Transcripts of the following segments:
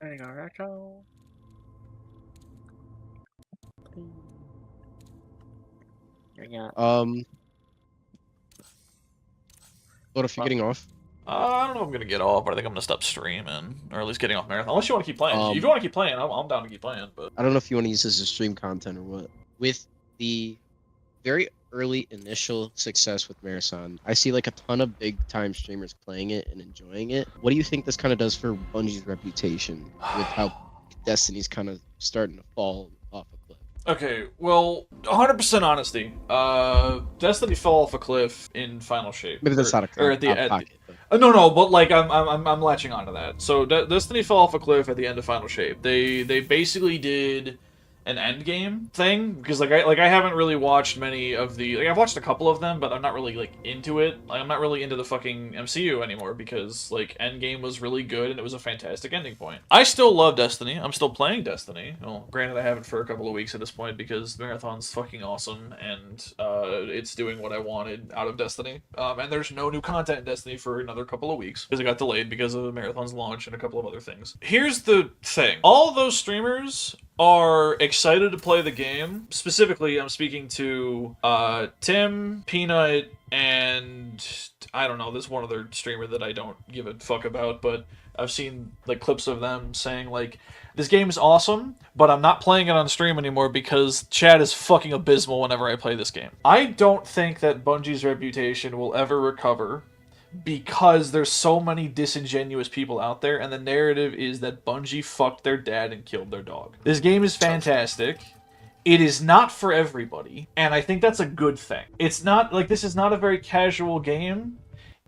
Hang on, retro. Yeah. What if you're getting off? I don't know if I'm gonna get off, but I think I'm gonna stop streaming, or at least getting off Marathon. Unless you want to keep playing. If you want to keep playing, I'm down to keep playing. But I don't know if you want to use this as stream content or what. With the very early initial success with Marathon, I see like a ton of big time streamers playing it and enjoying it. What do you think this kind of does for Bungie's reputation with how Destiny's kind of starting to fall off a cliff? okay, well, 100% honesty. Destiny fell off a cliff in Final Shape. Maybe that's not a or at the out pocket. no, but like I'm latching onto that. So Destiny fell off a cliff at the end of Final Shape. They basically did an end game thing because I haven't really watched many of the I've watched a couple of them, but I'm not really like into it. Like I'm not really into the fucking MCU anymore because like Endgame was really good and it was a fantastic ending point. I still love Destiny. I'm still playing Destiny. Well, granted I haven't for a couple of weeks at this point because Marathon's fucking awesome and it's doing what I wanted out of Destiny. And there's no new content in Destiny for another couple of weeks because it got delayed because of Marathon's launch and a couple of other things. Here's the thing. All those streamers are excited to play the game. Specifically, I'm speaking to Tim, Peanut, and I don't know, there's one other streamer that I don't give a fuck about, but I've seen like clips of them saying like, this game is awesome, but I'm not playing it on stream anymore because chat is fucking abysmal whenever I play this game. I don't think that Bungie's reputation will ever recover because there's so many disingenuous people out there, and the narrative is that Bungie fucked their dad and killed their dog. This game is fantastic. It is not for everybody, and I think that's a good thing. It's not like this is not a very casual game.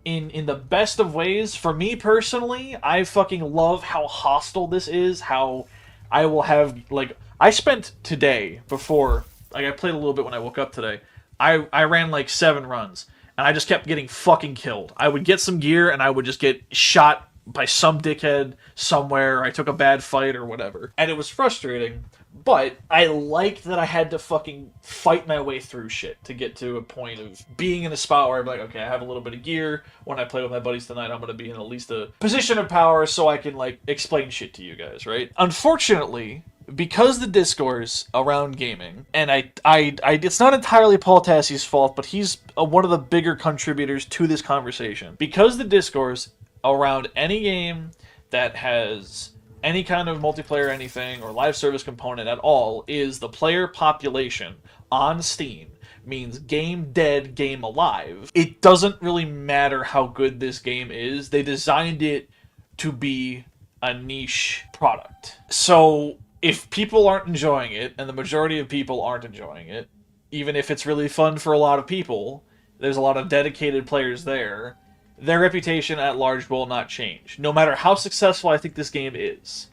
In the best of ways, for me personally, I fucking love how hostile this is. How I will have like I spent today before like I played a little bit when I woke up today. I ran like 7 runs. And I just kept getting fucking killed. I would get some gear, and I would just get shot by some dickhead somewhere. I took a bad fight or whatever. And it was frustrating, but I liked that I had to fucking fight my way through shit to get to a point of being in a spot where I'm like, okay, I have a little bit of gear. When I play with my buddies tonight, I'm going to be in at least a position of power so I can, like, explain shit to you guys, right? Unfortunately, because the discourse around gaming, and I it's not entirely Paul Tassie's fault, but he's one of the bigger contributors to this conversation. Because the discourse around any game that has any kind of multiplayer anything or live service component at all is the player population on Steam means game dead, game alive. It doesn't really matter how good this game is. They designed it to be a niche product. So if people aren't enjoying it, and the majority of people aren't enjoying it, even if it's really fun for a lot of people, there's a lot of dedicated players there, their reputation at large will not change, no matter how successful I think this game is.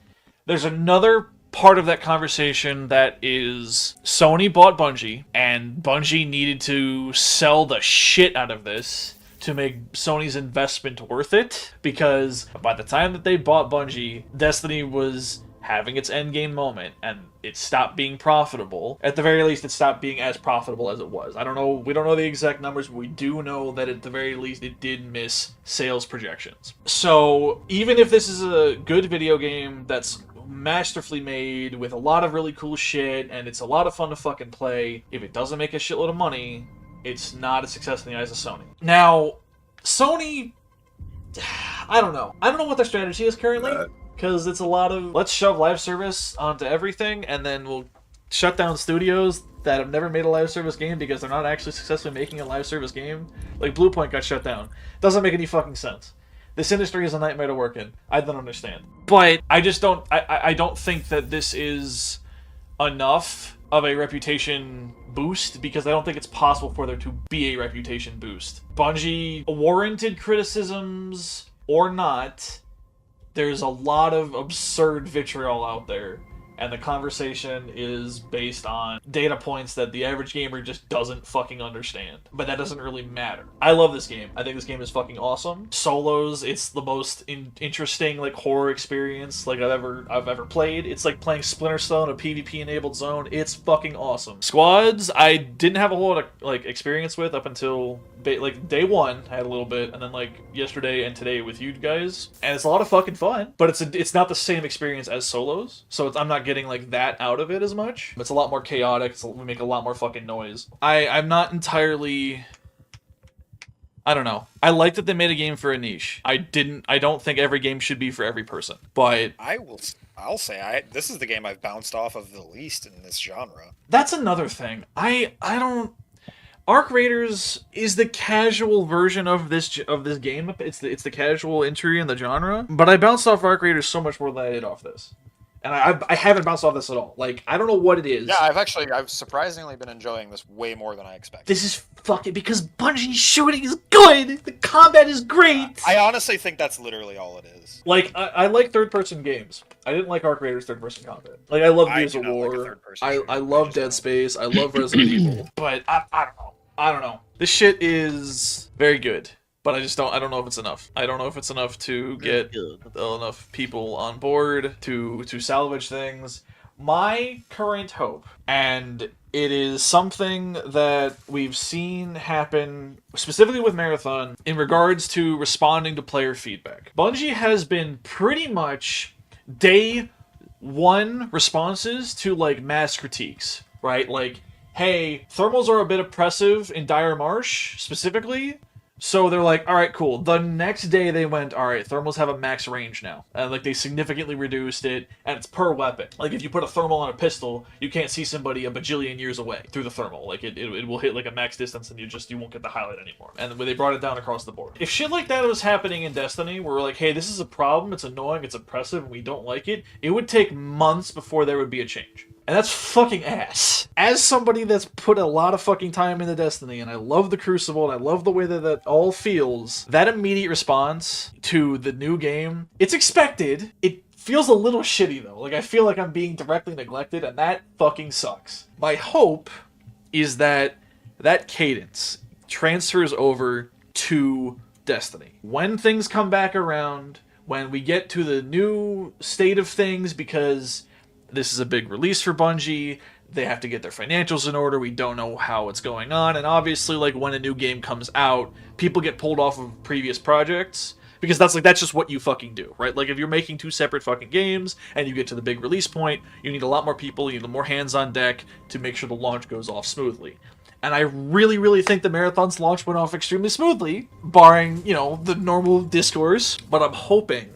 There's another part of that conversation that is Sony bought Bungie, and Bungie needed to sell the shit out of this to make Sony's investment worth it, because by the time that they bought Bungie, Destiny was having its endgame moment, and it stopped being profitable. At the very least, it stopped being as profitable as it was. I don't know, we don't know the exact numbers, but we do know that at the very least, it did miss sales projections. So, even if this is a good video game that's masterfully made with a lot of really cool shit, and it's a lot of fun to fucking play, if it doesn't make a shitload of money, it's not a success in the eyes of Sony. Now, Sony, I don't know. I don't know what their strategy is currently. Because it's a lot of, let's shove live service onto everything, and then we'll shut down studios that have never made a live service game because they're not actually successfully making a live service game. Like, Bluepoint got shut down. Doesn't make any fucking sense. This industry is a nightmare to work in. I don't understand. But I just don't, I don't think that this is enough of a reputation boost, because I don't think it's possible for there to be a reputation boost. Bungie, warranted criticisms or not, there's a lot of absurd vitriol out there, and the conversation is based on data points that the average gamer just doesn't fucking understand. But that doesn't really matter. I love this game. I think this game is fucking awesome. Solos, it's the most interesting like horror experience like I've ever played. It's like playing Splinter Cell in a PvP enabled zone. It's fucking awesome. Squads, I didn't have a whole lot of like experience with up until like day one. I had a little bit, and then like yesterday and today with you guys, and it's a lot of fucking fun. But it's not the same experience as solos, so I'm not getting like that out of it as much. It's a lot more chaotic. We make a lot more fucking noise. I'm not entirely. I don't know. I like that they made a game for a niche. I don't think every game should be for every person, but I'll say this is the game I've bounced off of the least in this genre. that's another thing. I don't. Arc Raiders is the casual version of this game. It's the casual entry in the genre. But I bounced off Arc Raiders so much more than I did off this, and I haven't bounced off this at all. Like I don't know what it is. Yeah, I've surprisingly been enjoying this way more than I expected. This is fucking because Bungie shooting is good. The combat is great. I honestly think that's literally all it is. Like I like third-person games. I didn't like Arc Raiders third-person combat. Like I love Gears of do not like a War. third-person shooter. I love Dead Space. I love Resident Evil. But I don't know. I don't know. This shit is very good, but I don't know if it's enough. I don't know if it's enough to get enough people on board to salvage things. My current hope, and it is something that we've seen happen specifically with Marathon in regards to responding to player feedback. Bungie has been pretty much day one responses to like mass critiques, right? Like, hey, thermals are a bit oppressive in Dire Marsh, specifically. So they're like, alright, cool. The next day they went, alright, thermals have a max range now. And like they significantly reduced it, and it's per weapon. Like if you put a thermal on a pistol, you can't see somebody a bajillion years away through the thermal. Like it will hit like a max distance and you won't get the highlight anymore. And they brought it down across the board. If shit like that was happening in Destiny, where we're like, hey, this is a problem, it's annoying, it's oppressive, and we don't like it would take months before there would be a change. And that's fucking ass. As somebody that's put a lot of fucking time into Destiny, and I love the Crucible, and I love the way that all feels, that immediate response to the new game, it's expected. It feels a little shitty, though. Like, I feel like I'm being directly neglected, and that fucking sucks. My hope is that cadence transfers over to Destiny. When things come back around, when we get to the new state of things, because this is a big release for Bungie, they have to get their financials in order, we don't know how it's going on, and obviously, like, when a new game comes out, people get pulled off of previous projects, because that's just what you fucking do, right? Like, if you're making two separate fucking games, and you get to the big release point, you need a lot more people, you need more hands on deck to make sure the launch goes off smoothly. And I really, really think the Marathon's launch went off extremely smoothly, barring, the normal discourse, but I'm hoping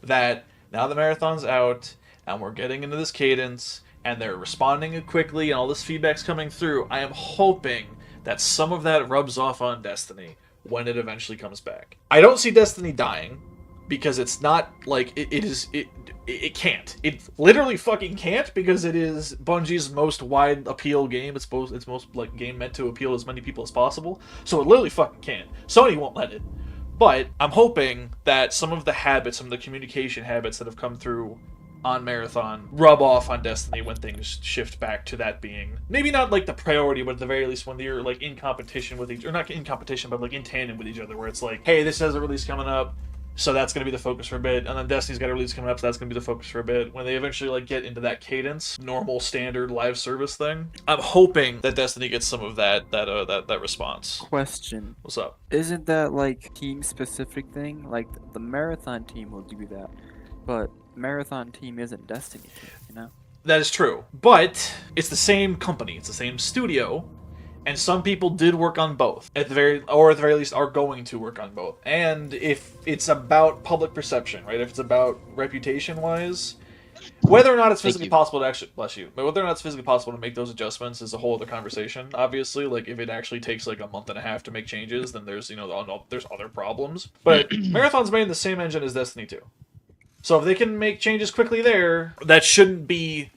that now the Marathon's out, and we're getting into this cadence, and they're responding quickly, and all this feedback's coming through, I am hoping that some of that rubs off on Destiny when it eventually comes back. I don't see Destiny dying, because it's not, like, it can't. It literally fucking can't, because it is Bungie's most wide appeal game. It's most, like, game meant to appeal to as many people as possible, so it literally fucking can't. Sony won't let it. But I'm hoping that some of the habits, some of the communication habits that have come through on Marathon rub off on Destiny when things shift back to that being maybe not like the priority, but at the very least when you're like in competition with or not in competition, but like in tandem with each other, where it's like, hey, this has a release coming up, so that's going to be the focus for a bit, and then Destiny's got a release coming up, so that's going to be the focus for a bit. When they eventually like get into that cadence, normal standard live service thing, I'm hoping that Destiny gets some of that response. Question. What's up? Isn't that like team specific thing? Like the Marathon team will do that, but Marathon team isn't Destiny team, That is true, but it's the same company, it's the same studio, and some people did work on both at the very least are going to work on both. And if it's about public perception, right? If it's about reputation wise, whether or not it's physically possible to actually but whether or not it's physically possible to make those adjustments is a whole other conversation. Obviously, like if it actually takes like a month and a half to make changes, then there's there's other problems. But Marathon's made in the same engine as Destiny 2. So if they can make changes quickly there, that shouldn't be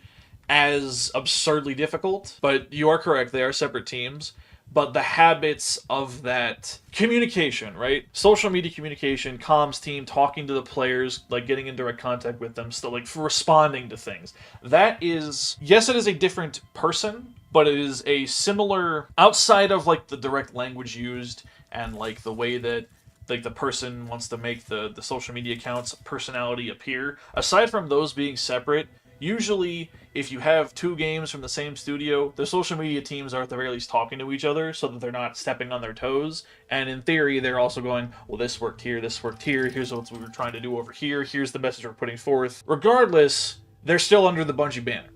as absurdly difficult. But you are correct, they are separate teams. but the habits of that communication, right? Social media communication, comms team, talking to the players, like getting in direct contact with them, still like responding to things. That is, yes, it is a different person, but it is a similar, outside of like the direct language used and like the way that like the person wants to make the social media accounts personality appear. Aside from those being separate, usually if you have two games from the same studio, the social media teams are at the very least talking to each other so that they're not stepping on their toes. And in theory, they're also going, well, this worked here, here's what we were trying to do over here, here's the message we're putting forth. Regardless, they're still under the Bungie banner.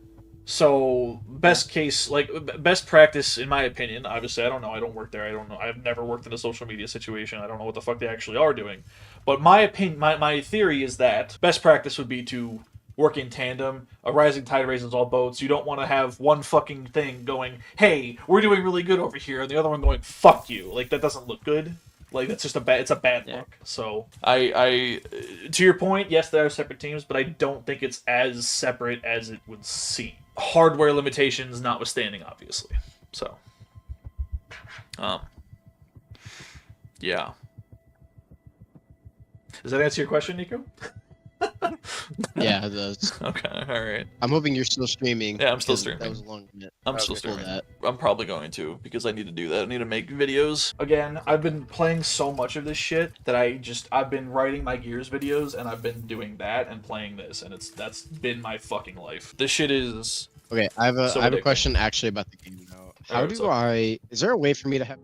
So, best case, like, best practice, in my opinion, obviously, I don't know, I don't work there, I don't know, I've never worked in a social media situation, I don't know what the fuck they actually are doing. But my opinion, my theory is that best practice would be to work in tandem. A rising tide raises all boats. You don't want to have one fucking thing going, hey, we're doing really good over here, and the other one going, fuck you. Like, that doesn't look good. Like, that's just it's a bad look. So, I to your point, yes, there are separate teams, but I don't think it's as separate as it would seem. Hardware limitations notwithstanding, obviously. So, yeah. Does that answer your question, Nico? Yeah, it does. Okay, alright. I'm hoping you're still streaming. Yeah, I'm still because streaming. That was a long minute. I'm still Before streaming. that. I'm probably going to, because I need to do that. I need to make videos. Again, I've been playing so much of this shit that I've been writing my Gears videos, and I've been doing that and playing this, and that's been my fucking life. This shit is... Okay, I have So a addicting. question actually about the game now. How Alright, do so- I? Is there a way for me to have